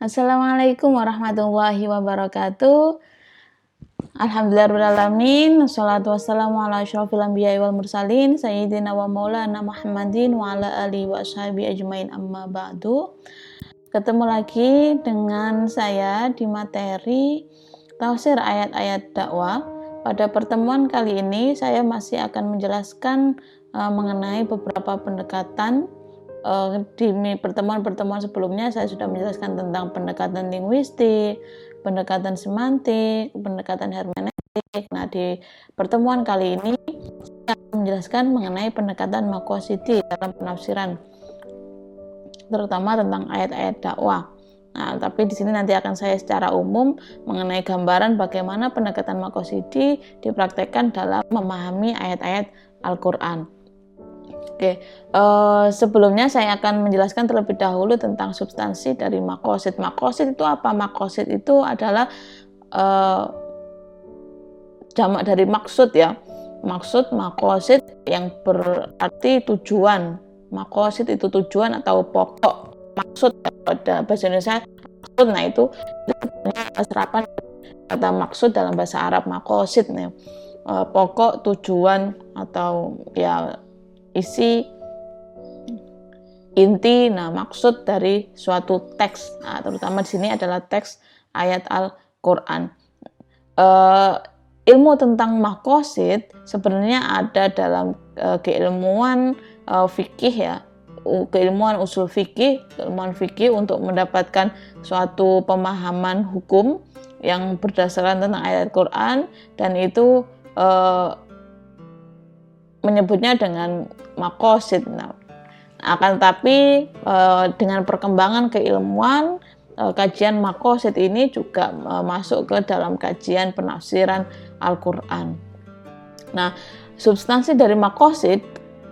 Assalamualaikum warahmatullahi wabarakatuh. Alhamdulillahirrahmanirrahim. Wassalatu wassalamu ala asyrafil anbiya'i wal mursalin sayyidina wa maulana Muhammadin wa ala alihi wa ashabihi ajmain, amma ba'du. Ketemu lagi dengan saya di materi tafsir ayat-ayat dakwah. Pada pertemuan kali ini saya masih akan menjelaskan mengenai beberapa pendekatan. Di pertemuan-pertemuan sebelumnya saya sudah menjelaskan tentang pendekatan linguistik, pendekatan semantik, pendekatan hermeneutik. Nah, di pertemuan kali ini saya akan menjelaskan mengenai pendekatan maqasidi dalam penafsiran, terutama tentang ayat-ayat dakwah. Nah, tapi di sini nanti akan saya secara umum mengenai gambaran bagaimana pendekatan maqasidi dipraktekkan dalam memahami ayat-ayat Al-Qur'an. Oke, sebelumnya saya akan menjelaskan terlebih dahulu tentang substansi dari maqasid. Maqasid itu apa? Maqasid itu adalah jamak dari maksud ya. Maksud, maqasid yang berarti tujuan. Maqasid itu tujuan atau pokok. Maksud pada bahasa Indonesia maksud. Nah, itu serapan kata maksud dalam bahasa Arab, maqasid. Nah, pokok, tujuan atau ya isi, inti, nah maksud dari suatu teks. Nah, terutama di sini adalah teks ayat Al-Qur'an. Ilmu tentang maqasid sebenarnya ada dalam keilmuan fikih ya, keilmuan usul fikih, keilmuan fikih untuk mendapatkan suatu pemahaman hukum yang berdasarkan tentang ayat Al-Qur'an, dan itu menyebutnya dengan maqasid. Nah, akan tetapi dengan perkembangan keilmuan, kajian maqasid ini juga masuk ke dalam kajian penafsiran Al-Qur'an. Nah, substansi dari maqasid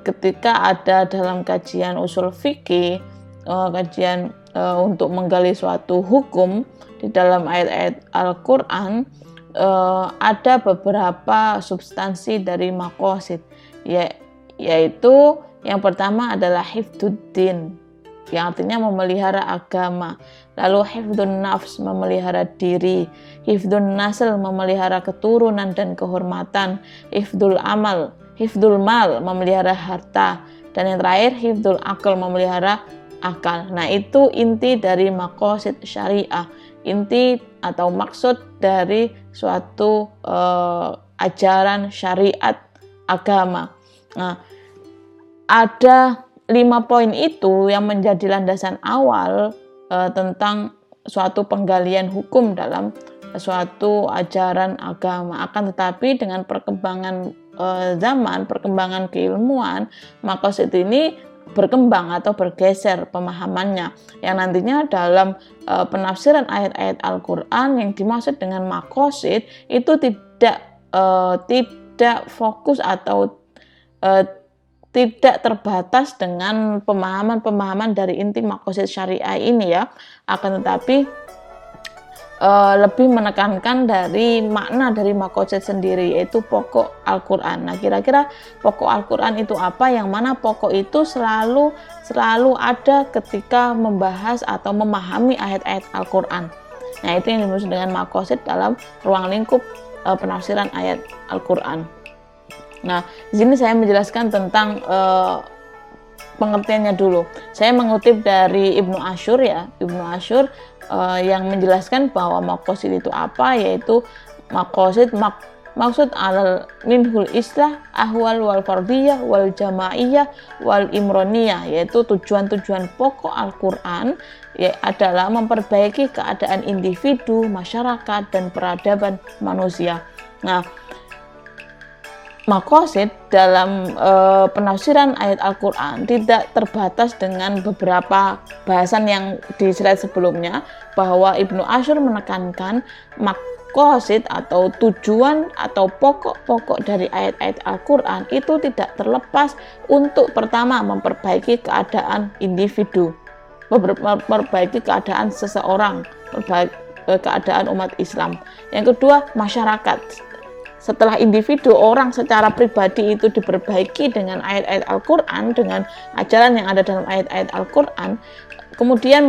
ketika ada dalam kajian usul fikih, kajian untuk menggali suatu hukum di dalam ayat-ayat Al-Qur'an, ada beberapa substansi dari maqasid, yaitu yang pertama adalah hifdzuddin, yang artinya memelihara agama. Lalu hifdzun nafs, memelihara diri. Hifdzun nasl, memelihara keturunan dan kehormatan. Hifdzul amal, hifdzul mal, memelihara harta. Dan yang terakhir hifdzul akal, memelihara akal. Nah, itu inti dari maqasid syariah, inti atau maksud dari suatu ajaran syariat agama. Nah, ada 5 poin itu yang menjadi landasan awal tentang suatu penggalian hukum dalam suatu ajaran agama. Akan tetapi dengan perkembangan zaman, perkembangan keilmuan, maqasid ini berkembang atau bergeser pemahamannya, yang nantinya dalam penafsiran ayat-ayat Al-Qur'an yang dimaksud dengan maqasid itu tidak fokus atau tidak terbatas dengan pemahaman-pemahaman dari inti maqasid syariah ini ya, akan tetapi lebih menekankan dari makna dari maqasid sendiri, yaitu pokok Al-Qur'an. Nah, kira-kira pokok Al-Qur'an itu apa? Yang mana pokok itu selalu ada ketika membahas atau memahami ayat-ayat Al-Qur'an. Nah, itu yang dimaksud dengan maqasid dalam ruang lingkup penafsiran ayat Al-Qur'an. Nah, di sini saya menjelaskan tentang pengertiannya dulu. Saya mengutip dari Ibnu Ashur ya, Ibnu Ashur yang menjelaskan bahwa maqasid itu apa, yaitu maqasid maksud alal minhul islah ahwal wal fardiyah wal jamaiyah wal imroniyah, yaitu tujuan-tujuan pokok Al-Qur'an adalah memperbaiki keadaan individu, masyarakat, dan peradaban manusia. Nah, maqasid dalam penafsiran ayat Al-Qur'an tidak terbatas dengan beberapa bahasan yang di slide sebelumnya, bahwa Ibnu Ashur menekankan maqasid atau tujuan atau pokok-pokok dari ayat-ayat Al-Qur'an itu tidak terlepas untuk pertama memperbaiki keadaan individu, memperbaiki keadaan seseorang, keadaan umat Islam. Yang kedua, masyarakat. Setelah individu, orang secara pribadi itu diperbaiki dengan ayat-ayat Al-Qur'an, dengan ajaran yang ada dalam ayat-ayat Al-Qur'an, kemudian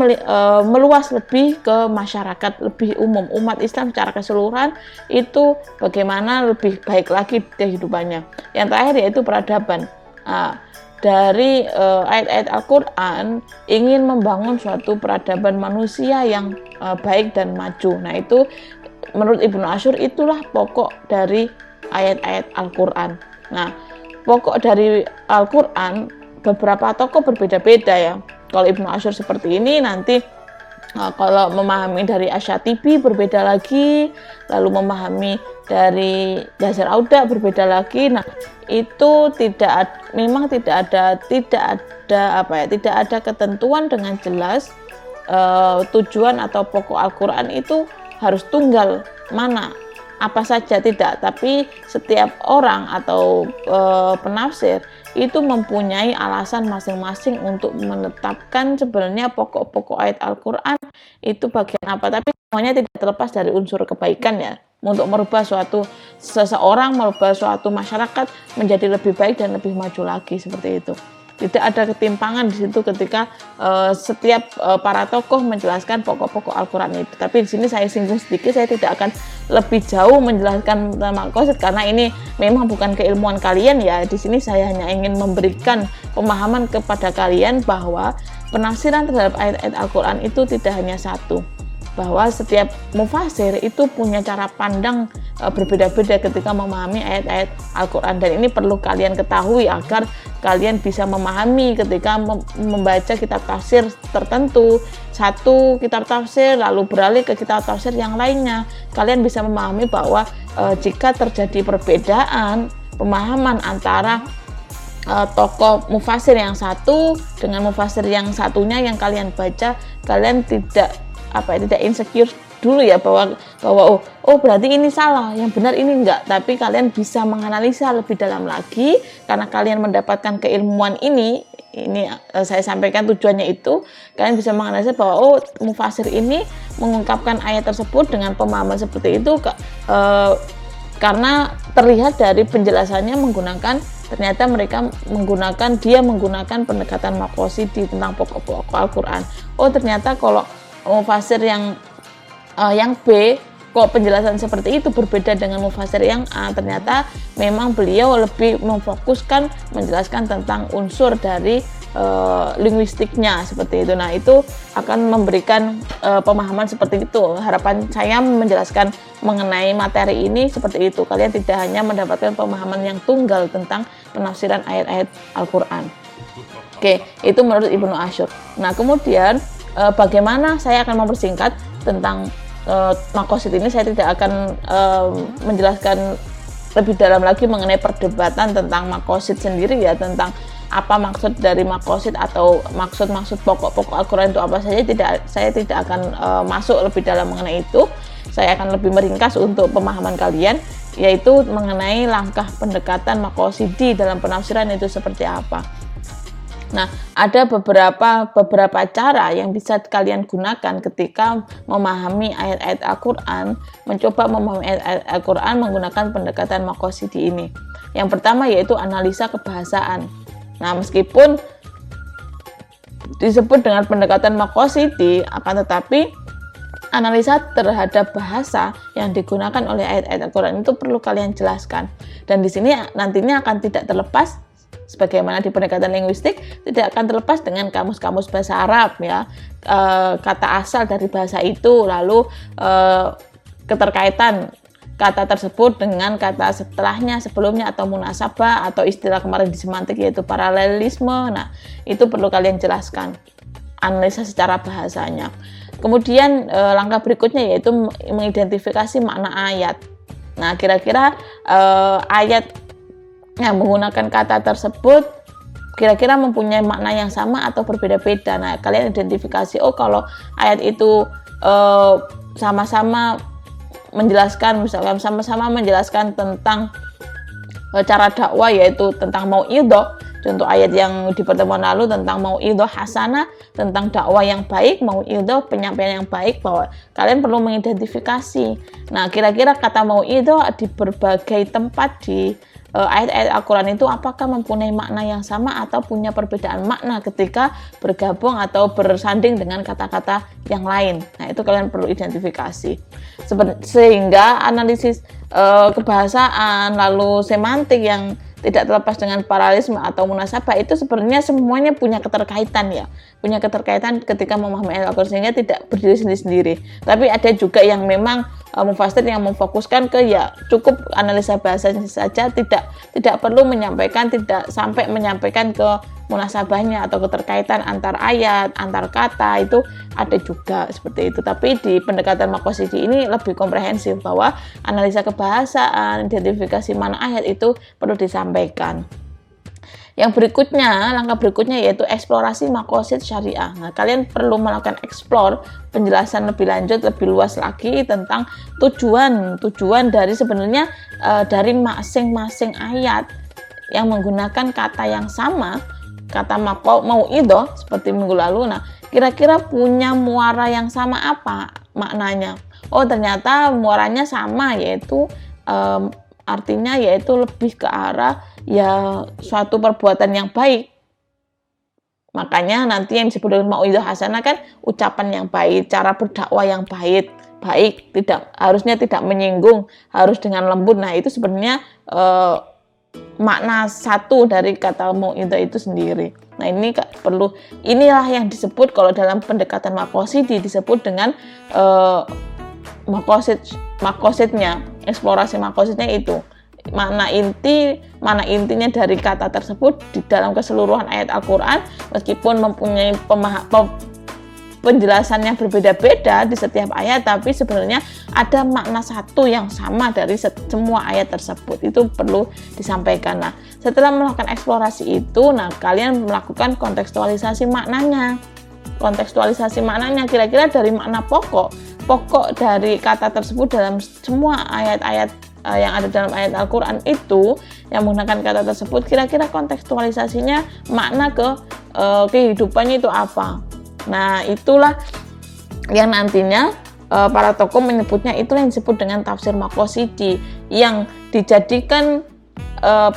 meluas lebih ke masyarakat, lebih umum, umat Islam secara keseluruhan itu bagaimana lebih baik lagi kehidupannya. Yang terakhir yaitu peradaban. Dari ayat-ayat Al-Quran ingin membangun suatu peradaban manusia yang baik dan maju. Nah, itu menurut Ibnu Asyur itulah pokok dari ayat-ayat Al-Quran. Nah, pokok dari Al-Quran beberapa tokoh berbeda-beda ya. Kalau Ibnu Asyur seperti ini, nanti kalau memahami dari Asy-Syatibi berbeda lagi, lalu memahami dari Jazar Auda berbeda lagi. Nah, itu memang tidak ada ketentuan dengan jelas tujuan atau pokok Al-Quran itu harus tunggal mana apa saja, tidak, tapi setiap orang atau penafsir itu mempunyai alasan masing-masing untuk menetapkan sebenarnya pokok-pokok ayat Al-Quran itu bagian apa, tapi semuanya tidak terlepas dari unsur kebaikan ya, untuk merubah seseorang, merubah suatu masyarakat menjadi lebih baik dan lebih maju lagi, seperti itu. Tidak ada ketimpangan di situ ketika setiap para tokoh menjelaskan pokok-pokok Al-Quran itu. Tapi di sini saya singgung sedikit, saya tidak akan lebih jauh menjelaskan tentang maqasid karena ini memang bukan keilmuan kalian ya. Di sini saya hanya ingin memberikan pemahaman kepada kalian bahwa penafsiran terhadap ayat-ayat Al-Quran itu tidak hanya satu, bahwa setiap mufasir itu punya cara pandang berbeda-beda ketika memahami ayat-ayat Al-Quran, dan ini perlu kalian ketahui agar kalian bisa memahami ketika membaca kitab tafsir tertentu, satu kitab tafsir lalu beralih ke kitab tafsir yang lainnya, kalian bisa memahami bahwa jika terjadi perbedaan pemahaman antara tokoh mufasir yang satu dengan mufasir yang satunya yang kalian baca, kalian tidak insecure dulu ya bahwa oh berarti ini salah, yang benar ini enggak, tapi kalian bisa menganalisa lebih dalam lagi karena kalian mendapatkan keilmuan ini saya sampaikan tujuannya itu kalian bisa menganalisa bahwa mufasir ini mengungkapkan ayat tersebut dengan pemahaman seperti itu karena terlihat dari penjelasannya ternyata mereka menggunakan pendekatan maqasidi tentang pokok-pokok Al-Quran. Ternyata kalau mufasir yang B kok penjelasan seperti itu berbeda dengan mufasir yang A, ternyata memang beliau lebih memfokuskan menjelaskan tentang unsur dari linguistiknya seperti itu. Nah, itu akan memberikan pemahaman seperti itu. Harapan saya menjelaskan mengenai materi ini seperti itu. Kalian tidak hanya mendapatkan pemahaman yang tunggal tentang penafsiran ayat-ayat Al-Quran. Oke, itu menurut Ibnu Asyur. Nah, kemudian bagaimana saya akan mempersingkat tentang maqasid ini. Saya tidak akan menjelaskan lebih dalam lagi mengenai perdebatan tentang maqasid sendiri ya, tentang apa maksud dari maqasid atau maksud-maksud pokok-pokok Al-Quran itu apa saja. Saya tidak akan masuk lebih dalam mengenai itu. Saya akan lebih meringkas untuk pemahaman kalian, yaitu mengenai langkah pendekatan maqasidi dalam penafsiran itu seperti apa. Nah, ada beberapa cara yang bisa kalian gunakan ketika memahami ayat-ayat Al-Quran, mencoba memahami ayat-ayat Al-Quran menggunakan pendekatan maqasidi ini. Yang pertama yaitu analisa kebahasaan. Nah, meskipun disebut dengan pendekatan maqasidi, akan tetapi analisa terhadap bahasa yang digunakan oleh ayat-ayat Al-Quran itu perlu kalian jelaskan. Dan di sini nantinya akan tidak terlepas, sebagaimana di pendekatan linguistik, tidak akan terlepas dengan kamus-kamus bahasa Arab ya, kata asal dari bahasa itu, lalu keterkaitan kata tersebut dengan kata setelahnya, sebelumnya, atau munasabah, atau istilah kemarin di semantik yaitu paralelisme. Nah, itu perlu kalian jelaskan, analisa secara bahasanya. Kemudian langkah berikutnya yaitu mengidentifikasi makna ayat. Nah, kira-kira ayat yang menggunakan kata tersebut kira-kira mempunyai makna yang sama atau berbeda-beda. Nah, kalian identifikasi, kalau ayat itu sama-sama menjelaskan, misalkan sama-sama menjelaskan tentang cara dakwah, yaitu tentang mau'idhah. Contoh ayat yang di pertemuan lalu tentang mau'idhah hasanah, tentang dakwah yang baik, mau'idhah penyampaian yang baik, bahwa kalian perlu mengidentifikasi. Nah, kira-kira kata mau'idhah di berbagai tempat di ayat-ayat Al-Quran itu apakah mempunyai makna yang sama atau punya perbedaan makna ketika bergabung atau bersanding dengan kata-kata yang lain. Nah, itu kalian perlu identifikasi. Sehingga analisis kebahasaan lalu semantik yang tidak terlepas dengan paralelisme atau munasabah itu sebenarnya semuanya punya keterkaitan ya. Punya keterkaitan ketika memahami ayat Al-Quran, sehingga tidak berdiri sendiri-sendiri. Tapi ada juga yang memang mufassir yang memfokuskan ke ya cukup analisa bahasa saja, tidak perlu menyampaikan, tidak sampai menyampaikan ke munasabahnya atau keterkaitan antar ayat, antar kata, itu ada juga seperti itu. Tapi di pendekatan Maqasidhi ini lebih komprehensif bahwa analisa kebahasaan, identifikasi mana ayat itu perlu disampaikan. Yang berikutnya, langkah berikutnya yaitu eksplorasi maqasid syariah. Nah, kalian perlu melakukan explore, penjelasan lebih lanjut, lebih luas lagi tentang tujuan dari sebenarnya dari masing-masing ayat yang menggunakan kata yang sama, kata mau'idhah seperti minggu lalu. Nah, kira-kira punya muara yang sama apa maknanya? Oh, ternyata muaranya sama, yaitu artinya yaitu lebih ke arah ya suatu perbuatan yang baik. Makanya nanti yang disebut dengan mau'idhah hasanah kan ucapan yang baik, cara berdakwah yang baik, harusnya tidak menyinggung, harus dengan lembut. Nah, itu sebenarnya makna satu dari kata mau'idhah itu sendiri. Nah, inilah yang disebut kalau dalam pendekatan Maqasidhi disebut dengan maqasidnya, eksplorasi maqasidnya itu. Mana intinya dari kata tersebut di dalam keseluruhan ayat Al-Quran, meskipun mempunyai penjelasan yang berbeda-beda di setiap ayat, tapi sebenarnya ada makna satu yang sama dari semua ayat tersebut. Itu perlu disampaikan. Nah, setelah melakukan eksplorasi itu, kalian melakukan kontekstualisasi maknanya. Kira-kira dari makna pokok dari kata tersebut dalam semua ayat-ayat yang ada dalam ayat Al-Quran itu yang menggunakan kata tersebut, kira-kira kontekstualisasinya makna ke kehidupannya itu apa. Nah, itulah yang nantinya para tokoh menyebutnya, itulah yang disebut dengan tafsir Maqasidhi, yang dijadikan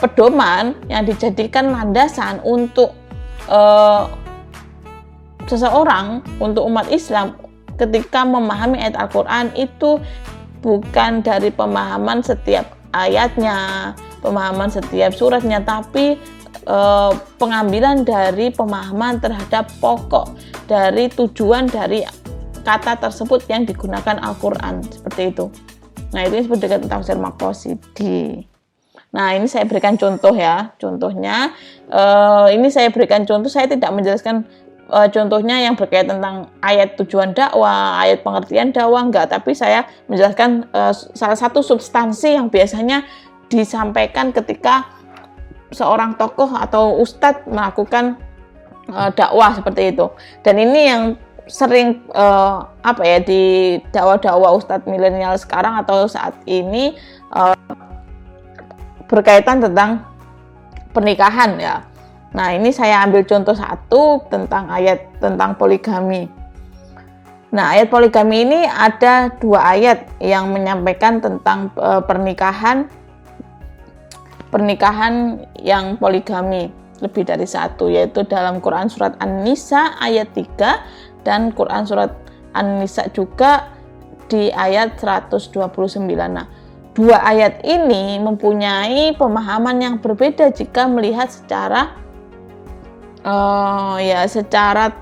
pedoman, yang dijadikan landasan untuk seseorang, untuk umat Islam ketika memahami ayat Al-Quran itu bukan dari pemahaman setiap ayatnya, pemahaman setiap suratnya, tapi pengambilan dari pemahaman terhadap pokok dari tujuan dari kata tersebut yang digunakan Al-Quran, seperti itu. Nah, itu disebut dengan tafsir Maqasidhi. Nah, ini saya berikan contoh ya. Contohnya, ini saya berikan contoh, saya tidak menjelaskan contohnya yang berkaitan tentang ayat tujuan dakwah, ayat pengertian dakwah, enggak, tapi saya menjelaskan salah satu substansi yang biasanya disampaikan ketika seorang tokoh atau ustadz melakukan dakwah seperti itu. Dan ini yang sering di dakwah-dakwah ustadz milenial sekarang atau saat ini berkaitan tentang pernikahan ya. Nah, ini saya ambil contoh satu tentang ayat tentang poligami. Nah, ayat poligami ini ada 2 ayat yang menyampaikan tentang pernikahan yang poligami, lebih dari satu, yaitu dalam Quran surat An-Nisa ayat 3 dan Quran surat An-Nisa juga di ayat 129. Nah, 2 ayat ini mempunyai pemahaman yang berbeda jika melihat secara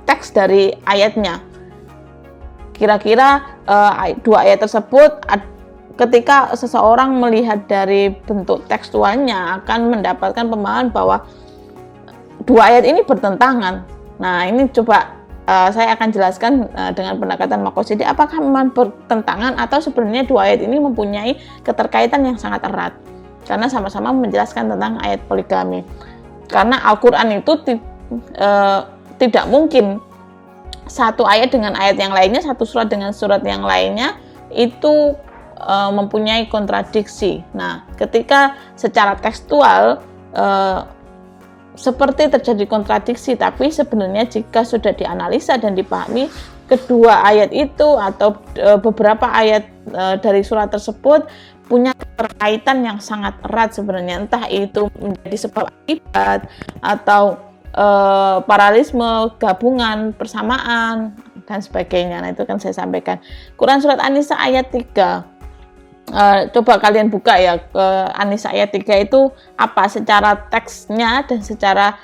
teks dari ayatnya. Kira-kira 2 ayat tersebut ketika seseorang melihat dari bentuk tekstualnya akan mendapatkan pemahaman bahwa 2 ayat ini bertentangan. Nah, ini coba saya akan jelaskan dengan pendekatan Maqasidhi apakah memang bertentangan atau sebenarnya 2 ayat ini mempunyai keterkaitan yang sangat erat, karena sama-sama menjelaskan tentang ayat poligami. Karena Al-Quran itu tidak mungkin satu ayat dengan ayat yang lainnya, satu surat dengan surat yang lainnya itu mempunyai kontradiksi. Nah, ketika secara tekstual seperti terjadi kontradiksi, tapi sebenarnya jika sudah dianalisa dan dipahami kedua ayat itu atau beberapa ayat dari surat tersebut punya keterkaitan yang sangat erat sebenarnya, entah itu menjadi sebab akibat atau paralelisme, gabungan, persamaan dan sebagainya. Nah, itu kan saya sampaikan. Quran surat An-Nisa ayat 3. Coba kalian buka ya ke An-Nisa ayat 3 itu apa secara teksnya dan secara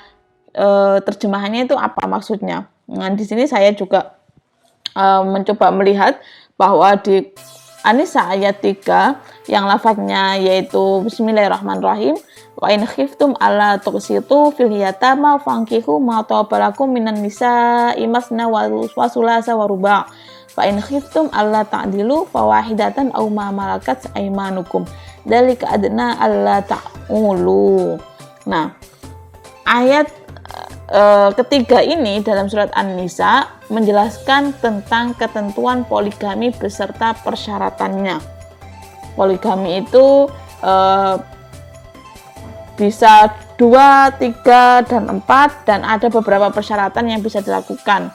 terjemahannya itu apa maksudnya. Nah, di sini saya juga mencoba melihat bahwa di An-Nisa ayat 3 yang lafadznya yaitu Bismillahirrahmanirrahim, wa in khiftum alla tuqsitu fil yatama fankihu ma tabalakum minan nisa'i masna wa sulasa wa ruba', fa in khiftum alla ta'dilu fawahidatan aw ma malakat aymanukum dzalika adna alla ta'ulu. Nah, ayat ketiga ini dalam surat An-Nisa menjelaskan tentang ketentuan poligami beserta persyaratannya. Poligami itu bisa 2, 3, dan 4 dan ada beberapa persyaratan yang bisa dilakukan.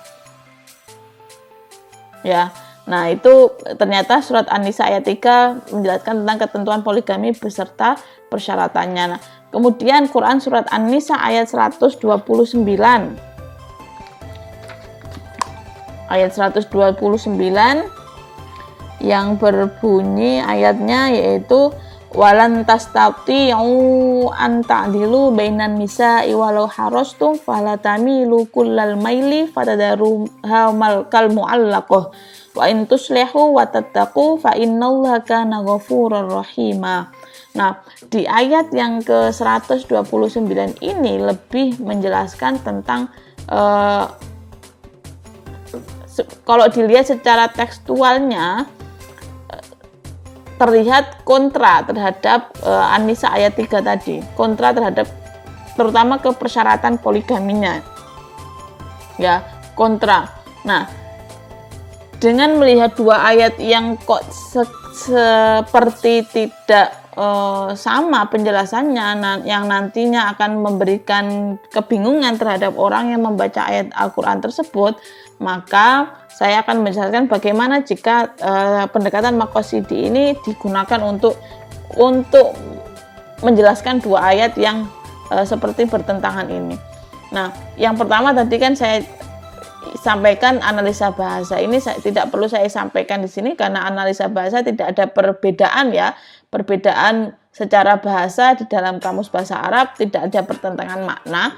Ya. Nah, itu ternyata surat An-Nisa ayat 3 menjelaskan tentang ketentuan poligami beserta persyaratannya. Nah, kemudian Quran surat An-Nisa ayat 129. Ayat 129 yang berbunyi ayatnya yaitu walan tastati'u an ta'dilu bainan nisa'i walau harastum fala tamilu kullal maili fatadaruha kal mu'allaqah wa in tuslihu wa tattaqu fa innallaha kana ghafurur rahima. Nah, di ayat yang ke-129 ini lebih menjelaskan tentang kalau dilihat secara tekstualnya terlihat kontra terhadap An-Nisa ayat 3 tadi, kontra terhadap terutama ke persyaratan poligaminya. Ya, kontra. Nah, dengan melihat dua ayat yang kok seperti tidak sama penjelasannya, yang nantinya akan memberikan kebingungan terhadap orang yang membaca ayat Al-Quran tersebut, maka saya akan menjelaskan bagaimana jika pendekatan maqasidi ini digunakan untuk menjelaskan dua ayat yang seperti bertentangan ini. Nah, yang pertama tadi kan saya sampaikan analisa bahasa ini tidak perlu saya sampaikan di sini karena analisa bahasa tidak ada perbedaan ya, perbedaan secara bahasa di dalam kamus bahasa Arab tidak ada pertentangan makna,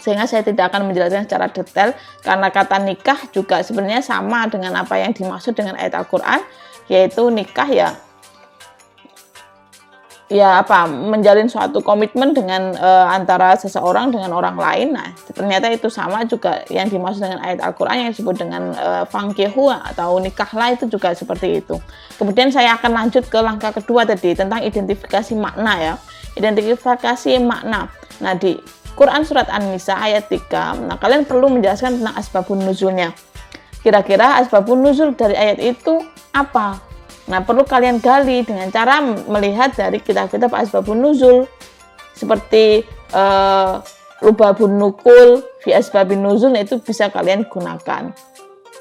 sehingga saya tidak akan menjelaskan secara detail karena kata nikah juga sebenarnya sama dengan apa yang dimaksud dengan ayat Al-Quran, yaitu nikah menjalin suatu komitmen dengan antara seseorang dengan orang lain. Nah, ternyata itu sama juga yang dimaksud dengan ayat Al-Quran yang disebut dengan fankihu atau nikahlah, itu juga seperti itu. Kemudian saya akan lanjut ke langkah kedua tadi tentang identifikasi makna ya. Identifikasi makna. Nah, di Quran surat An-Nisa ayat 3, nah kalian perlu menjelaskan tentang asbabun nuzulnya. Kira-kira asbabun nuzul dari ayat itu apa? Nah, perlu kalian gali dengan cara melihat dari kitab-kitab asbabun nuzul seperti Lubabun Nukul fi asbabin nuzul, itu bisa kalian gunakan.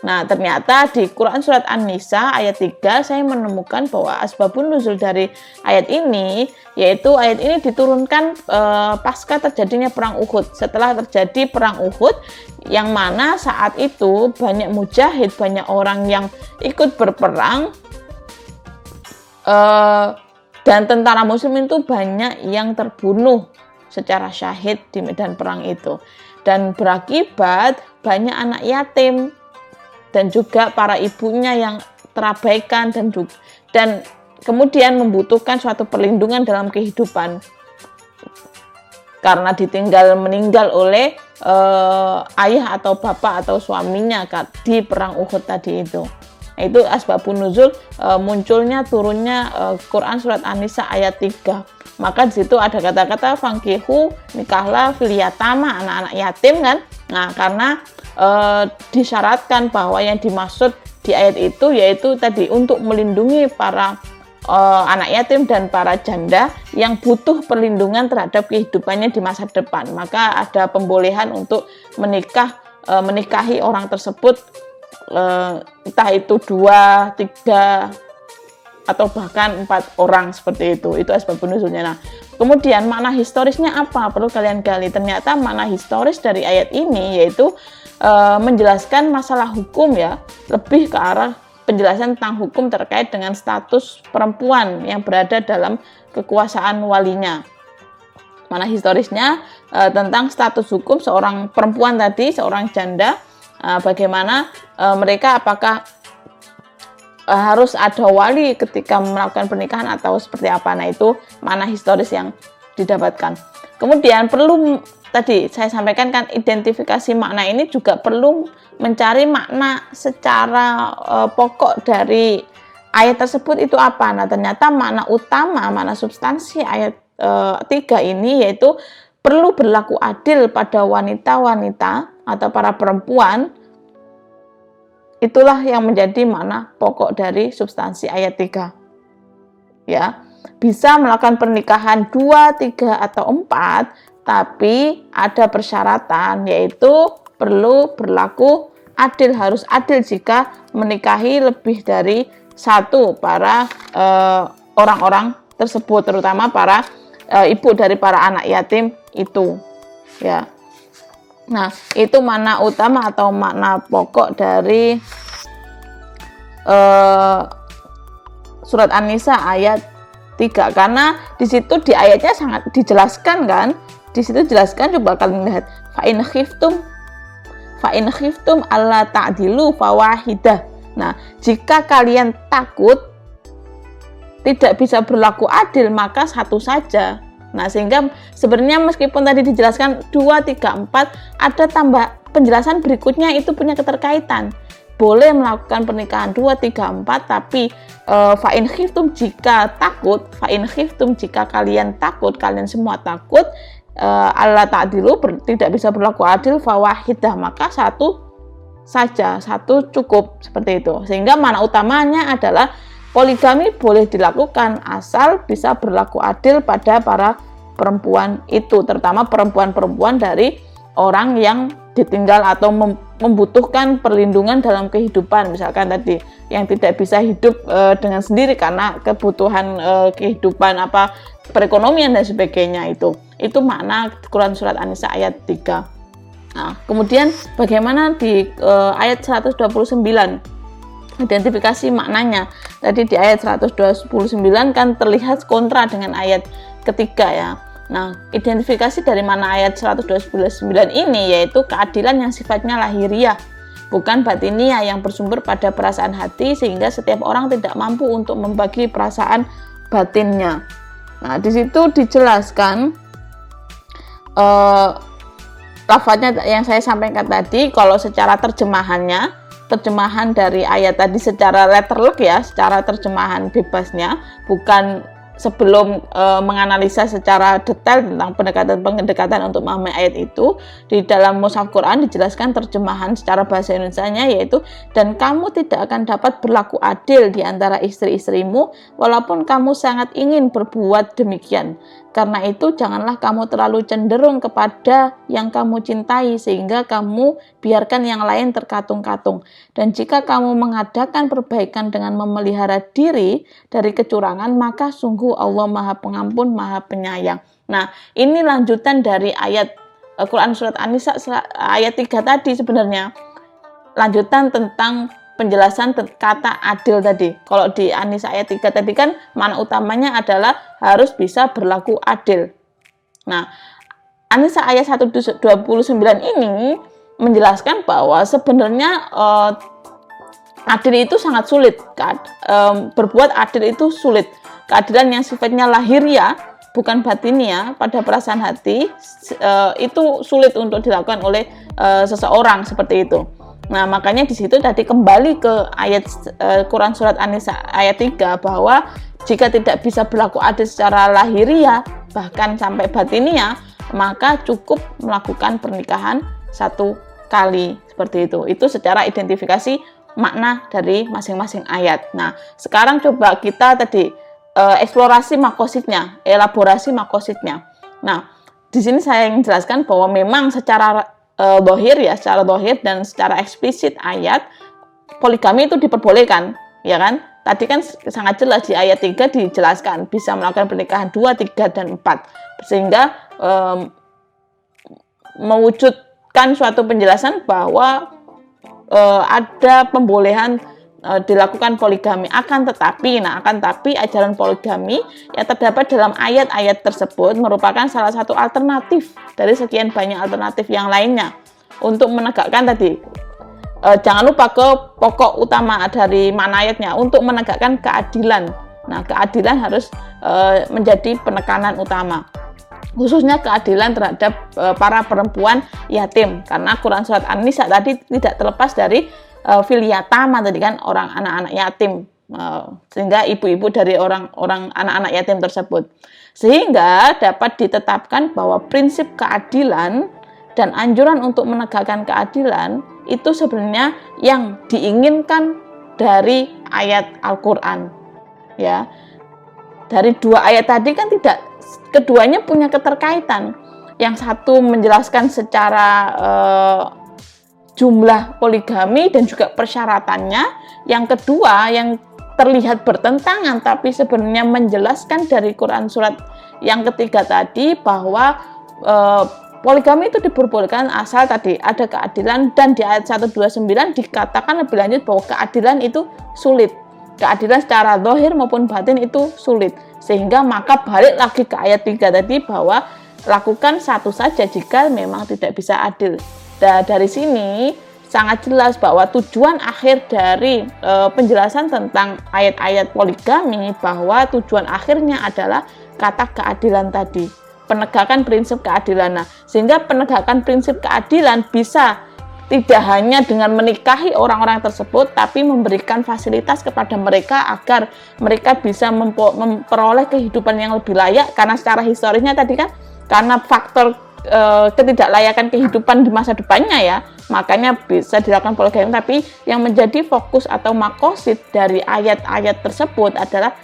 Nah, ternyata di Quran surat An-Nisa ayat 3 saya menemukan bahwa asbabun nuzul dari ayat ini, yaitu ayat ini diturunkan pasca terjadinya perang Uhud. Setelah terjadi perang Uhud, yang mana saat itu banyak mujahid, banyak orang yang ikut berperang, dan tentara muslim itu banyak yang terbunuh secara syahid di medan perang itu, dan berakibat banyak anak yatim dan juga para ibunya yang terabaikan dan kemudian membutuhkan suatu perlindungan dalam kehidupan karena meninggal oleh ayah atau bapak atau suaminya di perang Uhud tadi itu. Nah, itu asbabun nuzul munculnya turunnya Quran surat An-Nisa ayat 3. Maka di situ ada kata-kata fankihu, nikahlah fil yatama, anak-anak yatim kan. Nah, karena disyaratkan bahwa yang dimaksud di ayat itu yaitu tadi untuk melindungi para anak yatim dan para janda yang butuh perlindungan terhadap kehidupannya di masa depan. Maka ada pembolehan untuk menikahi orang tersebut, entah itu 2, 3 atau bahkan 4 orang seperti itu. Itu asbabun nuzulnya. Nah, kemudian makna historisnya apa? Perlu kalian gali. Ternyata makna historis dari ayat ini yaitu menjelaskan masalah hukum ya, lebih ke arah penjelasan tentang hukum terkait dengan status perempuan yang berada dalam kekuasaan walinya. Mana historisnya tentang status hukum seorang perempuan tadi, seorang janda, bagaimana mereka apakah harus ada wali ketika melakukan pernikahan atau seperti apa. Nah, itu mana historis yang didapatkan. Kemudian perlu tadi saya sampaikan kan identifikasi makna ini juga perlu mencari makna secara pokok dari ayat tersebut itu apa. Nah, ternyata makna utama, makna substansi ayat 3 ini yaitu perlu berlaku adil pada wanita-wanita atau para perempuan. Itulah yang menjadi makna pokok dari substansi ayat 3. Ya, bisa melakukan pernikahan 2, 3 atau 4, tapi ada persyaratan yaitu perlu berlaku adil, harus adil jika menikahi lebih dari satu para orang-orang tersebut, terutama para ibu dari para anak yatim itu. Ya. Nah, itu makna utama atau makna pokok dari surat An-Nisa ayat 3. Karena di situ di ayatnya sangat dijelaskan kan. Di situ jelaskan, coba kalian lihat. Fa in khiftum alla ta'dilu fawahidah. Nah, jika kalian takut tidak bisa berlaku adil, maka satu saja. Nah, sehingga sebenarnya meskipun tadi dijelaskan 2, 3, 4, ada tambah penjelasan berikutnya itu punya keterkaitan. Boleh melakukan pernikahan 2, 3, 4, tapi fa in khiftum jika kalian takut, kalian semua takut, alla ta'dilu tidak bisa berlaku adil fawahidah, maka satu saja, satu cukup, seperti itu. Sehingga makna utamanya adalah poligami boleh dilakukan asal bisa berlaku adil pada para perempuan itu, terutama perempuan-perempuan dari orang yang ditinggal atau membutuhkan perlindungan dalam kehidupan, misalkan tadi yang tidak bisa hidup dengan sendiri karena kebutuhan kehidupan perekonomian dan sebagainya. Itu makna Quran surat An-Nisa ayat 3. Nah, kemudian bagaimana di ayat 129 identifikasi maknanya. Tadi di ayat 129 kan terlihat kontra dengan ayat ketiga ya. Nah, identifikasi dari mana ayat 129 ini yaitu keadilan yang sifatnya lahiriah, bukan batiniah, yang bersumber pada perasaan hati sehingga setiap orang tidak mampu untuk membagi perasaan batinnya. Nah, di situ dijelaskan lafadznya yang saya sampaikan tadi. Kalau secara terjemahan dari ayat tadi secara letterlock ya, secara terjemahan bebasnya, bukan sebelum menganalisa secara detail tentang pendekatan untuk memahami ayat itu. Di dalam mushaf Quran dijelaskan terjemahan secara bahasa Indonesianya yaitu, dan kamu tidak akan dapat berlaku adil di antara istri-istrimu walaupun kamu sangat ingin berbuat demikian. Karena itu janganlah kamu terlalu cenderung kepada yang kamu cintai sehingga kamu biarkan yang lain terkatung-katung. Dan jika kamu mengadakan perbaikan dengan memelihara diri dari kecurangan, maka sungguh Allah Maha Pengampun, Maha Penyayang. Nah, ini lanjutan dari ayat Quran surat An-Nisa ayat 3 tadi sebenarnya. Lanjutan tentang penjelasan kata adil tadi. Kalau di An-Nisa ayat 3 tadi kan makna utamanya adalah harus bisa berlaku adil. Nah, An-Nisa ayat 129 ini menjelaskan bahwa sebenarnya adil itu sangat sulit. Berbuat adil itu sulit. Keadilan yang sifatnya lahiriah, bukan batiniah, pada perasaan hati, itu sulit untuk dilakukan oleh seseorang seperti itu. Nah, makanya di situ tadi kembali ke ayat Quran surat An-Nisa ayat 3 bahwa jika tidak bisa berlaku adil secara lahiriah bahkan sampai batiniah, maka cukup melakukan pernikahan satu kali, seperti itu. Itu secara identifikasi makna dari masing-masing ayat. Nah, sekarang coba kita tadi eksplorasi makosidnya, elaborasi makosidnya. Nah, di sini saya ingin jelaskan bahwa memang secara secara dohir dan secara eksplisit ayat poligami itu diperbolehkan, ya kan? tadi kan sangat jelas di ayat 3 dijelaskan bisa melakukan pernikahan 2, 3, dan 4. Sehingga mewujudkan suatu penjelasan bahwa ada pembolehan dilakukan poligami. Akan tetapi ajaran poligami yang terdapat dalam ayat-ayat tersebut merupakan salah satu alternatif dari sekian banyak alternatif yang lainnya untuk menegakkan tadi. Jangan lupa ke pokok utama dari makna ayatnya, untuk menegakkan keadilan. Nah, keadilan harus menjadi penekanan utama, khususnya keadilan terhadap para perempuan yatim, karena Quran surat An-Nisa tadi tidak terlepas dari fil yatama tadi kan, orang anak-anak yatim, sehingga ibu-ibu dari orang anak-anak yatim tersebut, sehingga dapat ditetapkan bahwa prinsip keadilan dan anjuran untuk menegakkan keadilan itu sebenarnya yang diinginkan dari ayat Al-Quran, ya. Dari dua ayat tadi kan keduanya punya keterkaitan. Yang satu menjelaskan secara jumlah poligami dan juga persyaratannya. Yang kedua yang terlihat bertentangan tapi sebenarnya menjelaskan dari Quran surat yang ketiga tadi bahwa poligami itu diperbolehkan asal tadi ada keadilan, dan di ayat 129 dikatakan lebih lanjut bahwa keadilan itu sulit. Keadilan secara zahir maupun batin itu sulit. Sehingga maka balik lagi ke ayat 3 tadi bahwa lakukan satu saja jika memang tidak bisa adil. Dan dari sini sangat jelas bahwa tujuan akhir dari penjelasan tentang ayat-ayat poligami, bahwa tujuan akhirnya adalah kata keadilan tadi. Penegakan prinsip keadilan. Nah, sehingga penegakan prinsip keadilan bisa tidak hanya dengan menikahi orang-orang tersebut, tapi memberikan fasilitas kepada mereka agar mereka bisa memperoleh kehidupan yang lebih layak, karena secara historisnya tadi kan karena faktor ketidaklayakan kehidupan di masa depannya, ya, makanya bisa dilakukan poligami. Tapi yang menjadi fokus atau makosid dari ayat-ayat tersebut adalah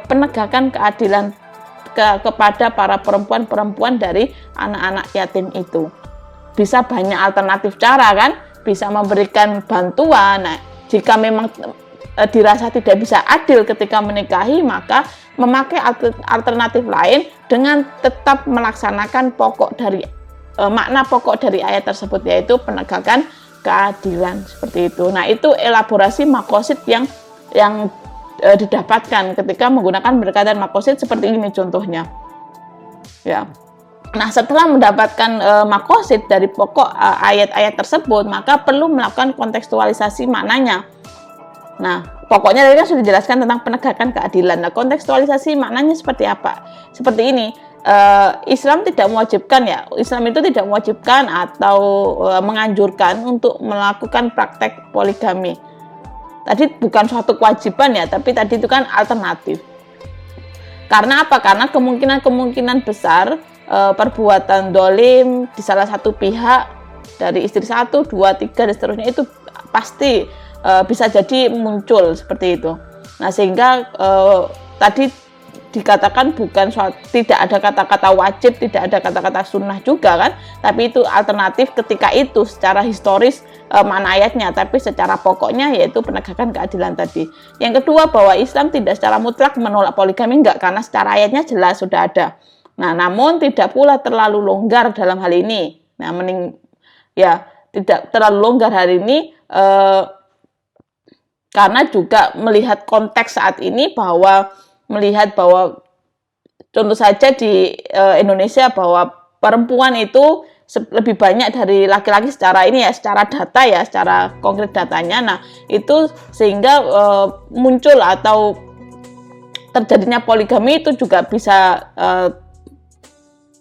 penegakan keadilan kepada para perempuan-perempuan dari anak-anak yatim itu. Bisa banyak alternatif cara kan, bisa memberikan bantuan. Nah, jika memang dirasa tidak bisa adil ketika menikahi, maka memakai alternatif lain dengan tetap melaksanakan makna pokok dari ayat tersebut, yaitu penegakan keadilan, seperti itu. Nah, itu elaborasi makosid yang didapatkan ketika menggunakan pendekatan makosid seperti ini contohnya, ya. Nah, setelah mendapatkan makosid dari pokok ayat-ayat tersebut, maka perlu melakukan kontekstualisasi maknanya. Nah, pokoknya tadi kan sudah dijelaskan tentang penegakan keadilan. Nah, kontekstualisasi maknanya seperti apa? Seperti ini, Islam tidak mewajibkan, ya. Islam itu tidak mewajibkan atau menganjurkan untuk melakukan praktek poligami. Tadi bukan suatu kewajiban, ya, tapi tadi itu kan alternatif. Karena apa? Karena kemungkinan besar perbuatan dolim di salah satu pihak dari istri 1, 2, 3 dan seterusnya itu pasti bisa jadi muncul seperti itu. Nah, sehingga tadi dikatakan tidak ada kata-kata wajib, tidak ada kata-kata sunnah juga kan, tapi itu alternatif ketika itu secara historis makna ayatnya, tapi secara pokoknya yaitu penegakan keadilan tadi. Yang kedua, bahwa Islam tidak secara mutlak menolak poligami, enggak, karena secara ayatnya jelas sudah ada. Nah, namun tidak pula terlalu longgar dalam hal ini. Nah, tidak terlalu longgar hari ini karena juga melihat konteks saat ini, melihat bahwa contoh saja di Indonesia bahwa perempuan itu lebih banyak dari laki-laki secara data, ya, secara konkret datanya. Nah, itu sehingga muncul atau terjadinya poligami itu juga bisa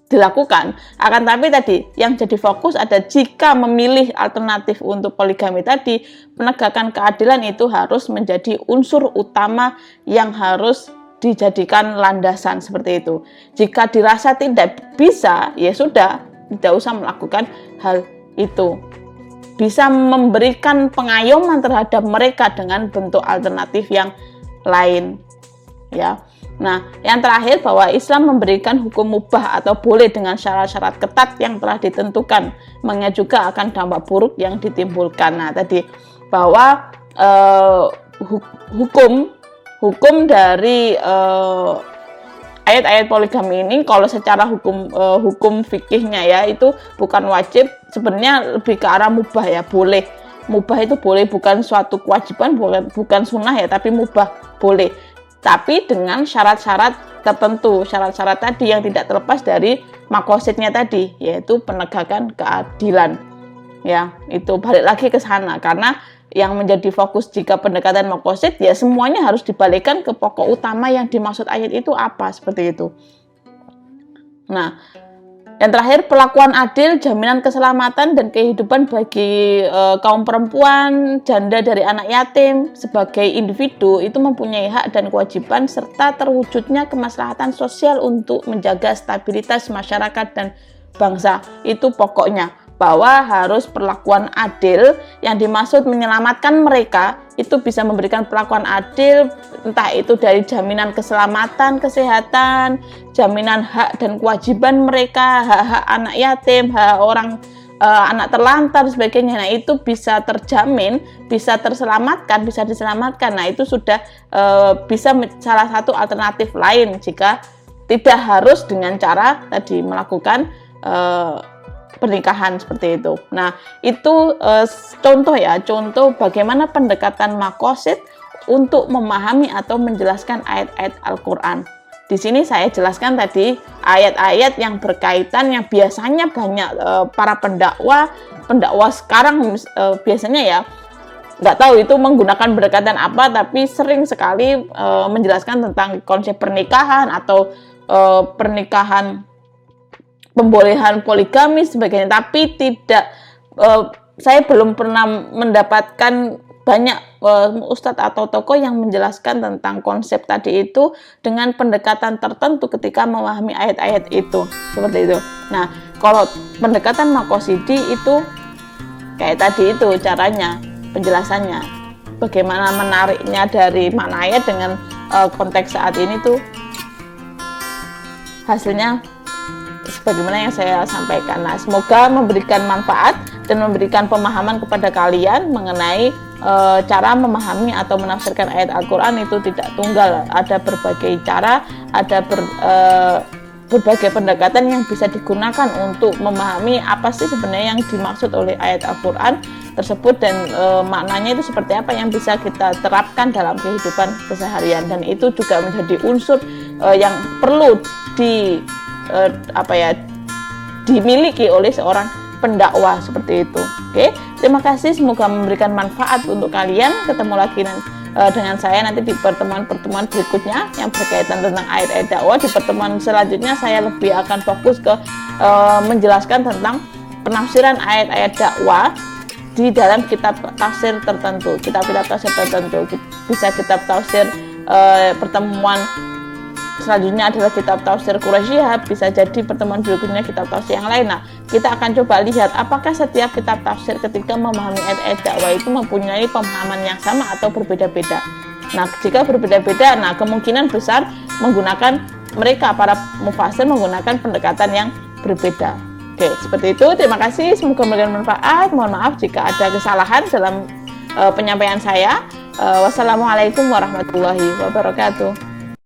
dilakukan. Akan tapi tadi yang jadi fokus ada jika memilih alternatif untuk poligami tadi, penegakan keadilan itu harus menjadi unsur utama yang harus dijadikan landasan, seperti itu. Jika dirasa tidak bisa, ya sudah, tidak usah melakukan hal itu. Bisa memberikan pengayoman terhadap mereka dengan bentuk alternatif yang lain, ya. Nah, yang terakhir, bahwa Islam memberikan hukum mubah atau boleh dengan syarat-syarat ketat yang telah ditentukan, mengingat juga akan dampak buruk yang ditimbulkan. Nah, tadi bahwa hukum hukum dari ayat-ayat poligami ini, kalau secara hukum fikihnya ya, itu bukan wajib, sebenarnya lebih ke arah mubah ya, boleh. Mubah itu boleh, bukan suatu kewajiban, bukan sunnah ya, tapi mubah boleh. Tapi dengan syarat-syarat tertentu, syarat-syarat tadi yang tidak terlepas dari maqasidnya tadi, yaitu penegakan keadilan. Ya, itu balik lagi ke sana, karena yang menjadi fokus jika pendekatan maqasid ya semuanya harus dibalikkan ke pokok utama yang dimaksud ayat itu apa, seperti itu. Nah, yang terakhir, perlakuan adil, jaminan keselamatan dan kehidupan bagi kaum perempuan, janda dari anak yatim sebagai individu itu mempunyai hak dan kewajiban serta terwujudnya kemaslahatan sosial untuk menjaga stabilitas masyarakat dan bangsa. Itu pokoknya, bahwa harus perlakuan adil, yang dimaksud menyelamatkan mereka itu bisa memberikan perlakuan adil, entah itu dari jaminan keselamatan, kesehatan, jaminan hak dan kewajiban mereka, hak-hak anak yatim, hak orang anak terlantar, sebagainya. Nah, itu bisa terjamin, bisa terselamatkan, bisa diselamatkan. Nah, itu sudah bisa salah satu alternatif lain jika tidak harus dengan cara tadi melakukan pernikahan seperti itu. Nah, itu contoh ya, contoh bagaimana pendekatan maqasid untuk memahami atau menjelaskan ayat-ayat Al-Quran. Di sini saya jelaskan tadi ayat-ayat yang berkaitan, yang biasanya banyak para pendakwa sekarang biasanya ya, nggak tahu itu menggunakan pendekatan apa, tapi sering sekali menjelaskan tentang konsep pernikahan atau pernikahan, pembolehan poligami sebagainya, tapi tidak, saya belum pernah mendapatkan banyak ustadz atau tokoh yang menjelaskan tentang konsep tadi itu dengan pendekatan tertentu ketika memahami ayat-ayat itu, seperti itu. Nah, kalau pendekatan maqasidi itu kayak tadi itu caranya, penjelasannya, bagaimana menariknya dari makna ayat dengan konteks saat ini tuh hasilnya sebagaimana yang saya sampaikan. Nah, semoga memberikan manfaat dan memberikan pemahaman kepada kalian mengenai cara memahami atau menafsirkan ayat Al-Quran itu tidak tunggal. Ada berbagai cara, ada berbagai pendekatan yang bisa digunakan untuk memahami apa sih sebenarnya yang dimaksud oleh ayat Al-Quran tersebut, dan maknanya itu seperti apa yang bisa kita terapkan dalam kehidupan keseharian. Dan itu juga menjadi unsur yang perlu dimiliki oleh seorang pendakwah, seperti itu. Oke, terima kasih, semoga memberikan manfaat untuk kalian. Ketemu lagi dengan saya nanti di pertemuan-pertemuan berikutnya yang berkaitan tentang ayat-ayat dakwah. Di pertemuan selanjutnya saya lebih akan fokus ke menjelaskan tentang penafsiran ayat-ayat dakwah di dalam kitab tafsir tertentu, kitab-kitab tafsir tertentu. Bisa kitab tafsir pertemuan selanjutnya adalah kitab tafsir Quraisyah, bisa jadi pertemuan berikutnya kitab tafsir yang lain. Nah, kita akan coba lihat apakah setiap kitab tafsir ketika memahami ayat-ayat dakwah itu mempunyai pemahaman yang sama atau berbeda-beda. Nah, jika berbeda-beda, nah kemungkinan besar mereka para mufassir menggunakan pendekatan yang berbeda. Oke, seperti itu. Terima kasih, semoga memberikan manfaat. Mohon maaf jika ada kesalahan dalam penyampaian saya. Wassalamualaikum warahmatullahi wabarakatuh.